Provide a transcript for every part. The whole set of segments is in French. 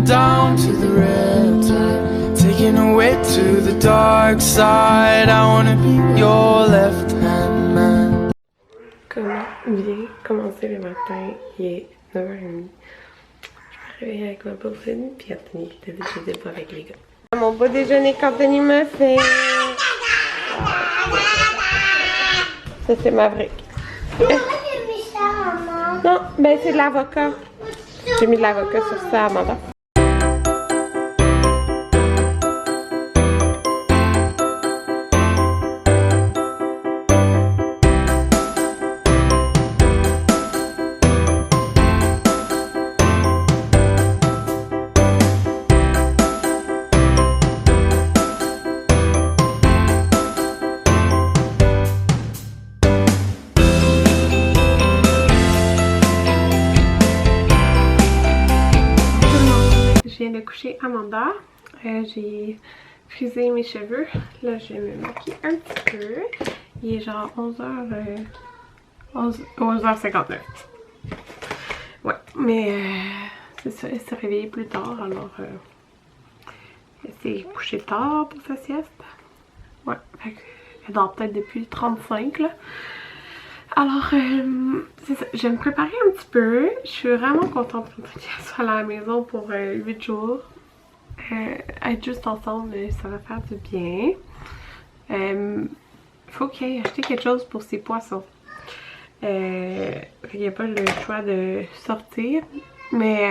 down to the red tide, taking away to the dark side. I wanna be your left hand man. Comment bien commencer le matin? Il est 9h30. Je me réveille avec ma pauvre Denis, puis Anthony qui était déjà debout avec les gars. Mon beau déjeuner qu'Anthony m'a fait. Ça c'est Maverick. Non, ben c'est de l'avocat. J'ai mis de l'avocat sur ça, Amanda. Je viens de coucher Amanda. J'ai frisé mes cheveux. Là, je vais me maquiller un petit peu. Il est genre 11h59. Ouais, mais c'est ça, elle s'est réveillée plus tard. Alors, elle s'est couchée tard pour sa sieste. Ouais, elle dort peut-être depuis 35 là. Alors, c'est ça, je vais me préparer un petit peu. Je suis vraiment contente qu'elle soit à la maison pour 8 jours. Être juste ensemble, ça va faire du bien. Faut qu'il aille acheter quelque chose pour ses poissons. Il n'y a pas le choix de sortir, mais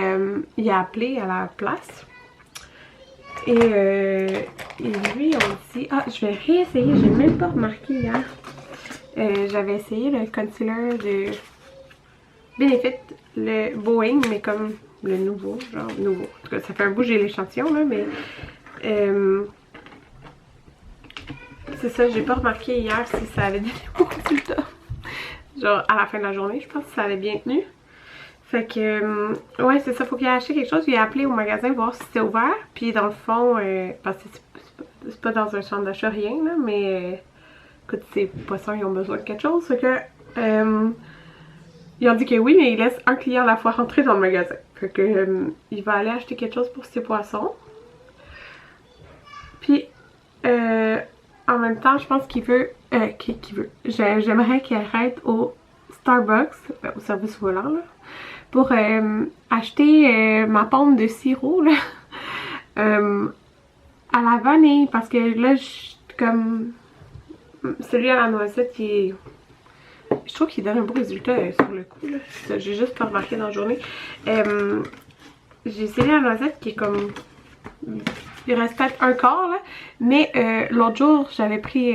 il a appelé à la place. Et lui, on dit... Ah, je vais réessayer, j'ai même pas remarqué hier. J'avais essayé le concealer de Benefit, le Boeing, mais comme le nouveau, genre nouveau. En tout cas, ça fait un bout, j'ai l'échantillon là, mais c'est ça, j'ai pas remarqué hier si ça avait donné bon résultat. Genre à la fin de la journée, je pense que ça avait bien tenu. Fait que, ouais, c'est ça, faut qu'il ait acheté quelque chose. Il a appelé au magasin voir si c'était ouvert. Puis dans le fond, parce que c'est pas dans un centre d'achat rien, là, mais... écoute, ces poissons, ils ont besoin de quelque chose. Fait que, ils ont dit que oui, mais ils laissent un client à la fois rentrer dans le magasin. Fait que, il va aller acheter quelque chose pour ses poissons. Puis, en même temps, je pense qu'il veut, j'aimerais qu'il arrête au Starbucks, au service volant, là, pour acheter ma pomme de sirop, là, à la vanille. Parce que là, comme... celui à la noisette, je trouve qu'il donne un beau résultat sur le coup. J'ai juste pas remarqué dans la journée. J'ai celui à la noisette qui est comme... il reste peut-être un quart là. Mais l'autre jour, j'avais pris...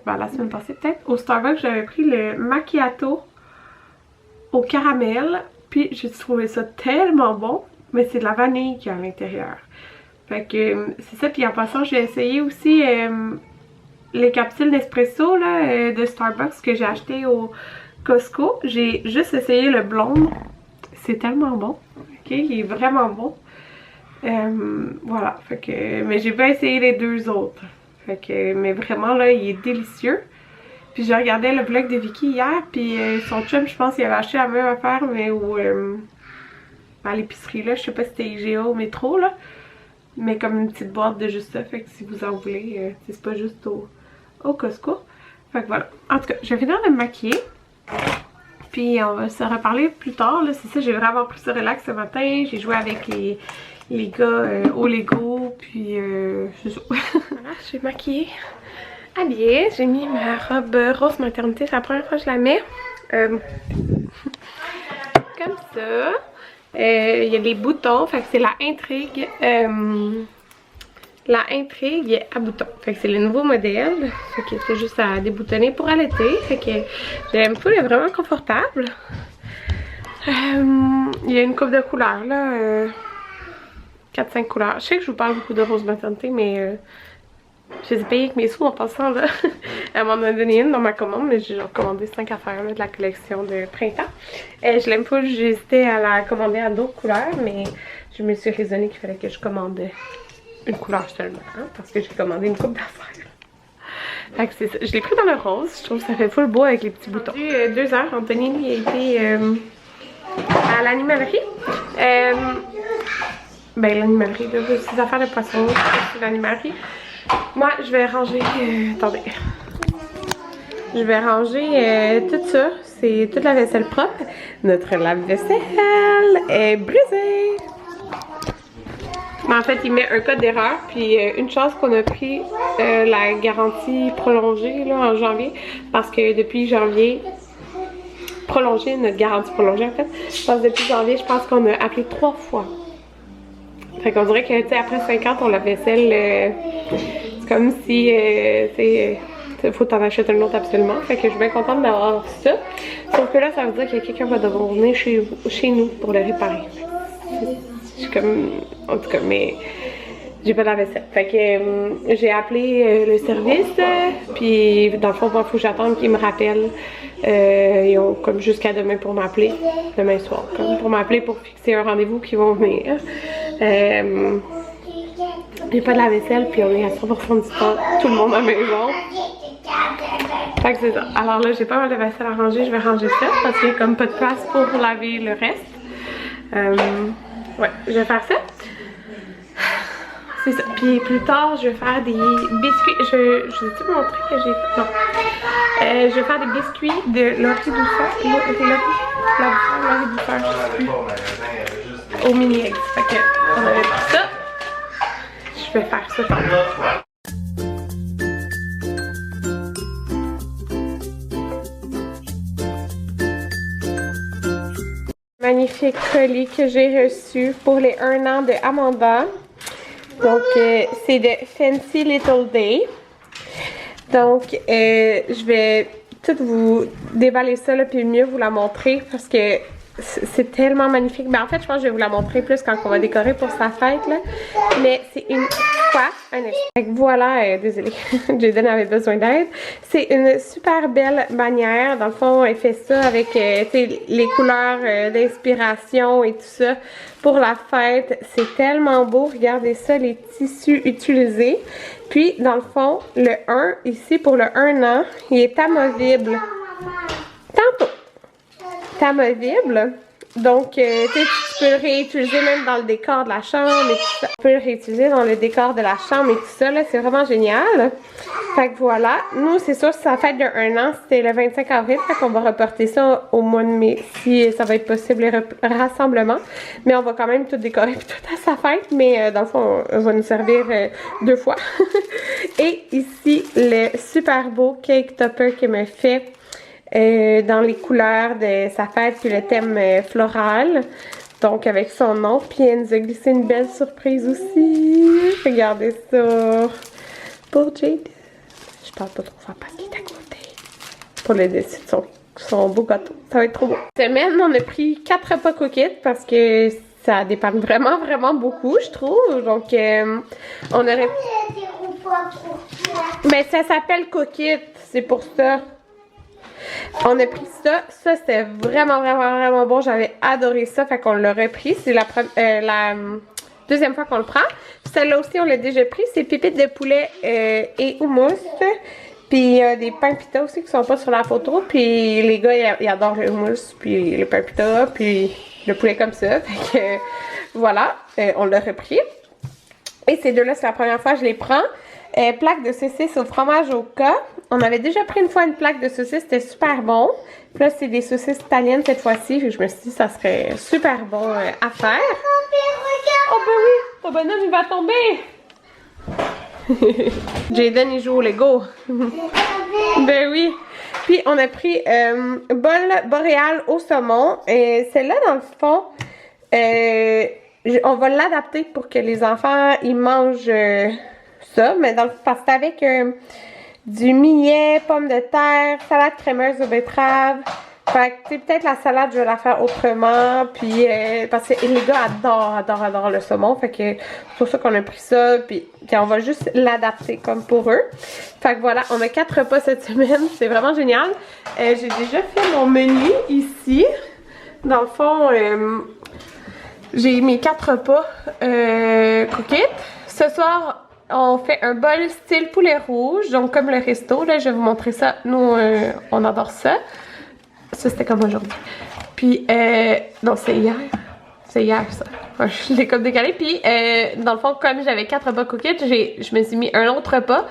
la semaine passée peut-être, au Starbucks, j'avais pris le macchiato au caramel. Puis j'ai trouvé ça tellement bon. Mais c'est de la vanille qui est à l'intérieur. Fait que c'est ça. Puis en passant, j'ai essayé aussi... les capsules d'espresso de Starbucks que j'ai acheté au Costco. J'ai juste essayé le blonde. C'est tellement bon. Ok, il est vraiment bon. Voilà. Fait que, mais j'ai pas essayé les deux autres. Fait que, mais vraiment là, il est délicieux. Puis j'ai regardé le vlog de Vicky hier. Puis son chum, je pense qu'il avait acheté la même affaire, mais à l'épicerie là. Je sais pas si c'était IGA ou Métro là. Mais comme une petite boîte de juste ça. Fait que si vous en voulez, c'est pas juste au Costco. Fait que voilà. En tout cas, je vais finir de me maquiller. Puis on va se reparler plus tard. C'est ça, j'ai vraiment pris ça relax ce matin. J'ai joué avec les gars au Lego. Puis c'est ça. Voilà, je suis maquillée, habillée. J'ai mis ma robe rose maternité. C'est la première fois que je la mets. Comme ça. Il y a les boutons. Fait que c'est la intrigue. La intrigue à boutons. Fait que c'est le nouveau modèle. Fait que c'est juste à déboutonner pour allaiter. Fait que j'aime pas, elle est vraiment confortable. Il y a une coupe de couleurs là. 4-5 couleurs. Je sais que je vous parle beaucoup de rose maternité, mais je les ai payées avec mes sous en passant là. Elle m'en a donné une dans ma commande, mais j'ai commandé 5 affaires là, de la collection de printemps. Je l'aime pas, j'hésitais à la commander à d'autres couleurs, mais je me suis raisonnée qu'il fallait que je commande une couleur seulement, hein, parce que j'ai commandé une coupe d'affaires. Fait que c'est ça. Je l'ai pris dans le rose, je trouve que ça fait full beau avec les petits boutons. 2 heures, Anthony lui a été à l'animalerie. Ben, l'animalerie, là, ces affaires de poissons, c'est l'animalerie. Moi, je vais ranger... attendez. Je vais ranger tout ça. C'est toute la vaisselle propre. Notre lave-vaisselle est brisée. Mais en fait, il met un code d'erreur. Puis une chance qu'on a pris la garantie prolongée là, en janvier. Parce que depuis janvier... Prolongée, notre garantie prolongée en fait. Parce que depuis janvier, je pense qu'on a appelé 3 fois. Fait qu'on dirait que, tu sais, après 50, on lave-vaisselle... c'est comme si, faut t'en acheter un autre absolument. Fait que je suis bien contente d'avoir ça. Sauf que là, ça veut dire que quelqu'un va devoir venir chez nous pour le réparer. Je suis comme... En tout cas, mais... J'ai pas de la vaisselle. Fait que j'ai appelé le service. Puis, dans le fond, il faut que j'attende qu'ils me rappellent. Ils ont comme jusqu'à demain pour m'appeler. Demain soir. Comme pour m'appeler pour fixer un rendez-vous qu'ils vont venir. J'ai pas de la vaisselle, puis on est à 100% du temps, tout le monde à la maison. Fait que c'est ça. Alors là, j'ai pas mal de vaisselle à ranger, je vais ranger ça parce qu'il y a comme pas de place pour laver le reste. Ouais, je vais faire ça. C'est ça. Puis plus tard, je vais faire des biscuits. Je t'ai montré que j'ai fait. Non. Je vais faire des biscuits de laurier douceur. Laurier douceur, je sais plus. Au mini eggs. Fait que on avait pris ça. Je vais faire ça tantôt. Magnifique colis que j'ai reçu pour les 1 an de Amanda. Donc, c'est de Fancy Little Day. Donc, je vais tout vous déballer ça, là, puis mieux vous la montrer parce que c'est tellement magnifique. Mais en fait, je pense que je vais vous la montrer plus quand on va décorer pour sa fête, là. Mais c'est une... Quoi? Un instant. Voilà, désolée. Jaden avait besoin d'aide. C'est une super belle bannière. Dans le fond, elle fait ça avec les couleurs d'inspiration et tout ça pour la fête. C'est tellement beau. Regardez ça, les tissus utilisés. Puis, dans le fond, le 1, ici, pour le 1 an, il est amovible. Tantôt. Amovible. Donc, tu peux le réutiliser même dans le décor de la chambre et tout ça. Tu peux le réutiliser dans le décor de la chambre et tout ça, là. C'est vraiment génial. Fait que voilà. Nous, c'est sûr, si ça fête de 1 an, c'était le 25 avril. Fait qu'on va reporter ça au mois de mai si ça va être possible, les rassemblements. Mais on va quand même tout décorer puis tout à sa fête. Mais dans le fond, on va nous servir 2 fois. Et ici, le super beau cake topper qu'il me fait. Dans les couleurs de sa fête puis le thème floral, donc avec son nom, puis elle nous a glissé une belle surprise aussi. Regardez ça pour Jade. Je parle pas trop fort parce qu'il est à côté pour le dessus de son beau gâteau. Ça va être trop beau. Cette semaine, on a pris 4 repas coquettes parce que ça dépanne vraiment beaucoup, je trouve. Donc on aurait... Mais ça s'appelle coquette, c'est pour ça. On a pris ça. Ça, c'était vraiment bon. J'avais adoré ça. Fait qu'on l'a repris. C'est la deuxième fois qu'on le prend. Celle-là aussi, on l'a déjà pris. C'est pépites de poulet et houmous. Puis des pains pita aussi qui sont pas sur la photo. Puis les gars, ils adorent le houmous. Puis les pains pita. Puis le poulet comme ça. Fait que voilà. On l'a repris. Et ces deux-là, c'est la première fois que je les prends. Plaque de saucisse au fromage au cas. On avait déjà pris une fois une plaque de saucisse, c'était super bon. Puis là, c'est des saucisses italiennes cette fois-ci. Je me suis dit que ça serait super bon à faire. Oh ben oui, ton bonhomme il va tomber. Jaden il joue au Lego. Ben oui. Puis on a pris bol boréal au saumon. Et celle-là, dans le fond, on va l'adapter pour que les enfants ils mangent ça. Mais dans le parce que c'est avec du millet, pommes de terre, salade crémeuse aux betteraves. Fait que, tu sais, peut-être la salade, je vais la faire autrement. Puis, parce que les gars adorent le saumon. Fait que c'est pour ça qu'on a pris ça. Puis, on va juste l'adapter comme pour eux. Fait que voilà, on a 4 repas cette semaine. C'est vraiment génial. J'ai déjà fait mon menu ici. Dans le fond, j'ai mes 4 repas coquettes. Ce soir, on fait un bol style poulet rouge, donc comme le resto, là, je vais vous montrer ça. Nous, on adore ça. Ça, c'était comme aujourd'hui. Puis, non, c'est hier. C'est hier ça. Ouais, je l'ai comme décalé. Puis dans le fond, comme j'avais 4 repas cookies, je me suis mis un autre repas.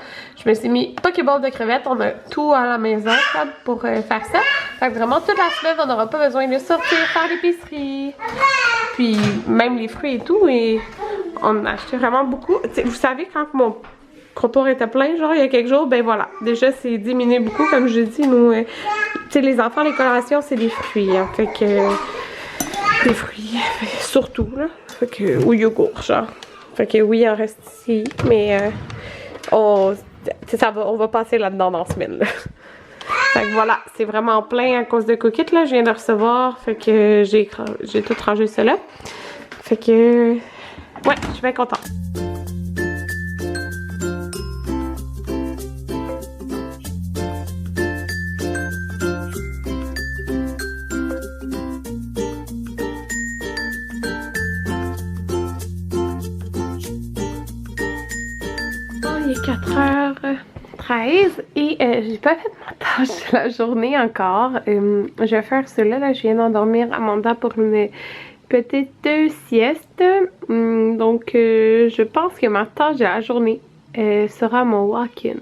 Je me suis mis Pokéball de crevettes. On a tout à la maison comme, pour faire ça. Fait que vraiment toute la semaine, on n'aura pas besoin de sortir, faire l'épicerie. Puis même les fruits et tout. Et on a acheté vraiment beaucoup. T'sais, vous savez, quand mon comptoir était plein, genre il y a quelques jours, ben voilà. Déjà, c'est diminué beaucoup. Comme je dis, nous, tu sais, les enfants, les collations, c'est des fruits. Hein, fait que. Des fruits, surtout, là. Fait que, ou yogourt, genre. Fait que oui, il en reste ici, mais on va passer là-dedans dans la semaine, là. Fait que voilà, c'est vraiment plein à cause de Cookit, là. Je viens de recevoir, fait que j'ai tout rangé cela. Fait que, ouais, je suis bien contente. Il est 4h13 et j'ai pas fait ma tâche de la journée encore. Je vais faire cela, là, je viens d'endormir Amanda pour une petite sieste. Donc je pense que ma tâche de la journée sera mon walk-in.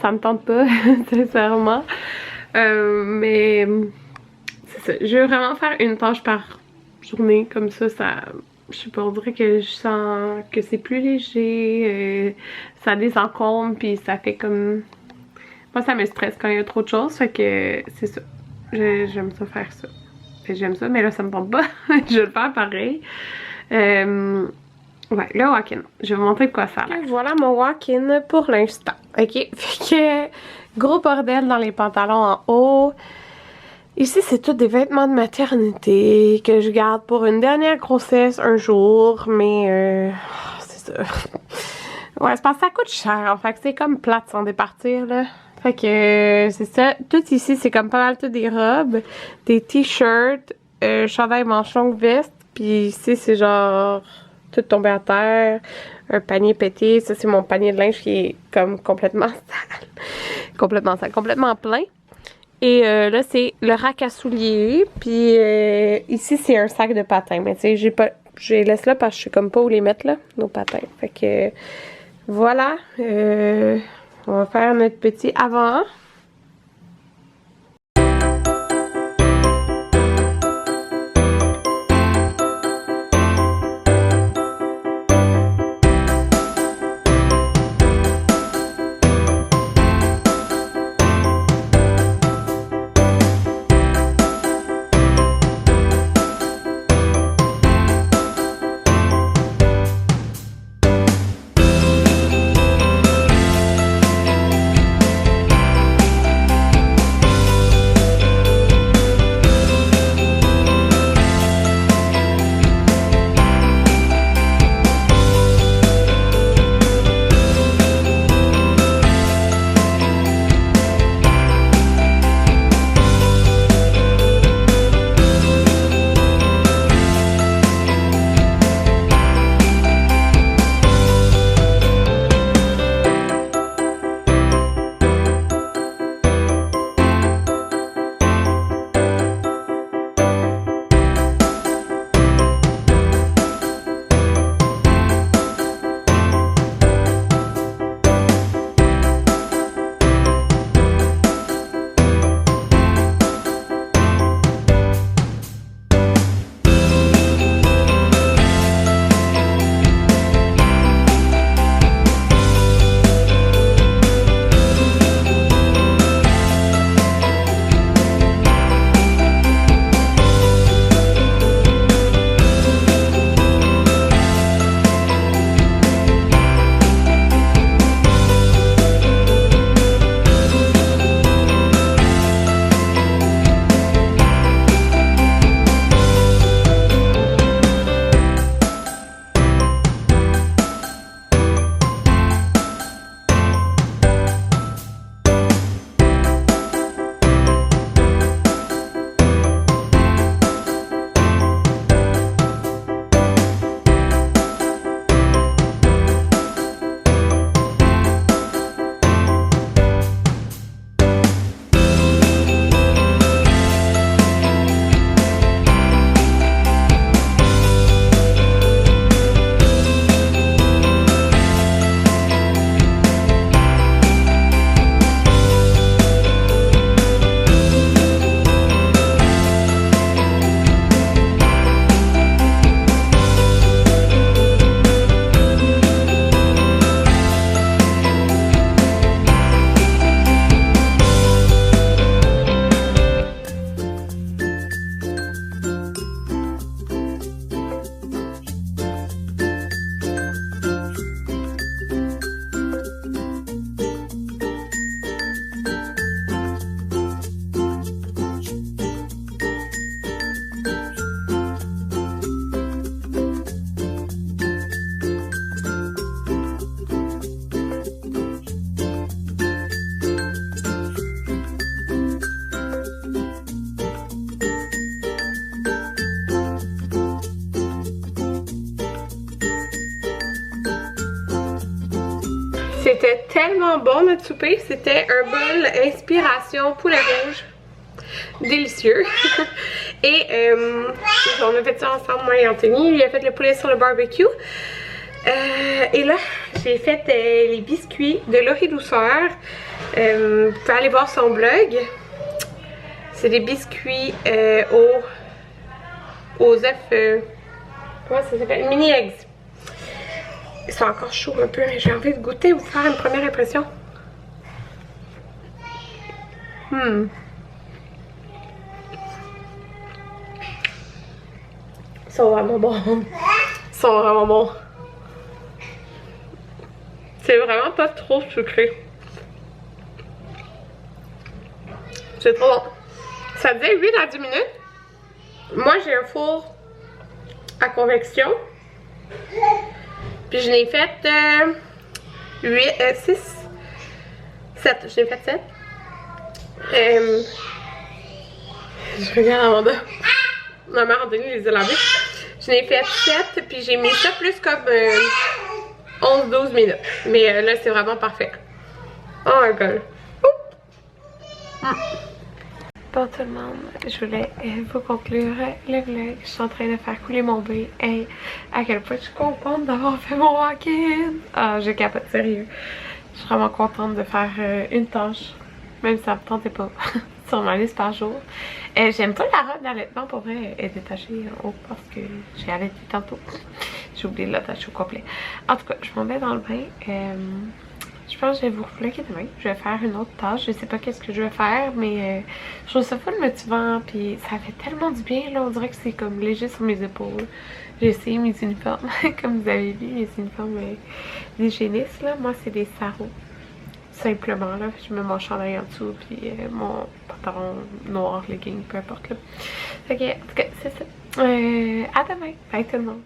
Ça me tente pas, sincèrement. Mais c'est ça, je veux vraiment faire une tâche par journée, comme ça, je sais pas, on dirait que je sens que c'est plus léger, ça désencombre, puis ça fait comme... Moi, ça me stresse quand il y a trop de choses, fait que c'est ça. J'aime ça faire ça. J'aime ça, mais là, ça me tente pas. Je vais le faire pareil. Ouais, le walk-in. Je vais vous montrer de quoi ça a l'air. Voilà mon walk-in pour l'instant. Ok, fait que gros bordel dans les pantalons en haut. Ici, c'est tout des vêtements de maternité que je garde pour une dernière grossesse un jour, mais c'est ça. Ouais, c'est parce que ça coûte cher, en fait, c'est comme plate sans départir, là. Fait que c'est ça. Tout ici, c'est comme pas mal tout des robes, des t-shirts, chandail manche longue, veste, puis ici, c'est genre tout tombé à terre, un panier pété. Ça, c'est mon panier de linge qui est comme complètement sale. Complètement plein. Et là, c'est le rack à souliers. Puis ici, c'est un sac de patins. Mais tu sais, je les laisse là parce que je sais comme pas où les mettre, là, nos patins. Fait que voilà. On va faire notre petit avant. C'était tellement bon notre souper. C'était un bol inspiration poulet rouge. Délicieux. Et on a fait ça ensemble, moi et Anthony. Il a fait le poulet sur le barbecue. Et là, j'ai fait les biscuits de Laurie Douceur. Vous pouvez aller voir son blog. C'est des biscuits aux œufs. Comment ça s'appelle? Mini eggs. Ils sont encore chauds un peu, mais j'ai envie de goûter ou de faire une première impression. Ils sont vraiment bons. Ils sont vraiment bons. C'est vraiment pas trop sucré. C'est trop bon. Ça faisait 8 à 10 minutes. Moi, j'ai un four à convection. Puis je l'ai fait 6, 7. Je l'ai fait 7. Je regarde Amanda. Ma mère a donné les a lavés. Je l'ai fait 7, puis j'ai mis ça plus comme 11-12 minutes. Mais là, c'est vraiment parfait. Oh my god. Bon tout le monde, je voulais vous conclure le vlog. Je suis en train de faire couler mon bain. Hey, à quel point je suis contente d'avoir fait mon walk-in. Ah, je capote, sérieux. Je suis vraiment contente de faire une tâche, même si ça me tentait pas, sur ma liste par jour. J'aime pas la robe d'allaitement, pour vrai, elle est détachée en haut parce que j'ai allaité tantôt. J'ai oublié de l'attacher au complet. En tout cas, je m'en vais dans le bain. Je pense que je vais vous vlogger demain. Je vais faire une autre tâche. Je sais pas qu'est-ce que je vais faire, mais je trouve ça full motivant. Puis ça fait tellement du bien. Là, on dirait que c'est comme léger sur mes épaules. J'ai essayé mes uniformes. Comme vous avez vu, mes uniformes d'hygiéniste. Moi, c'est des sarraux. Simplement, là. Je mets mon chandail en dessous. Puis mon pantalon noir, legging, peu importe. Là. Ok, en tout cas, c'est ça. À demain. Bye tout le monde.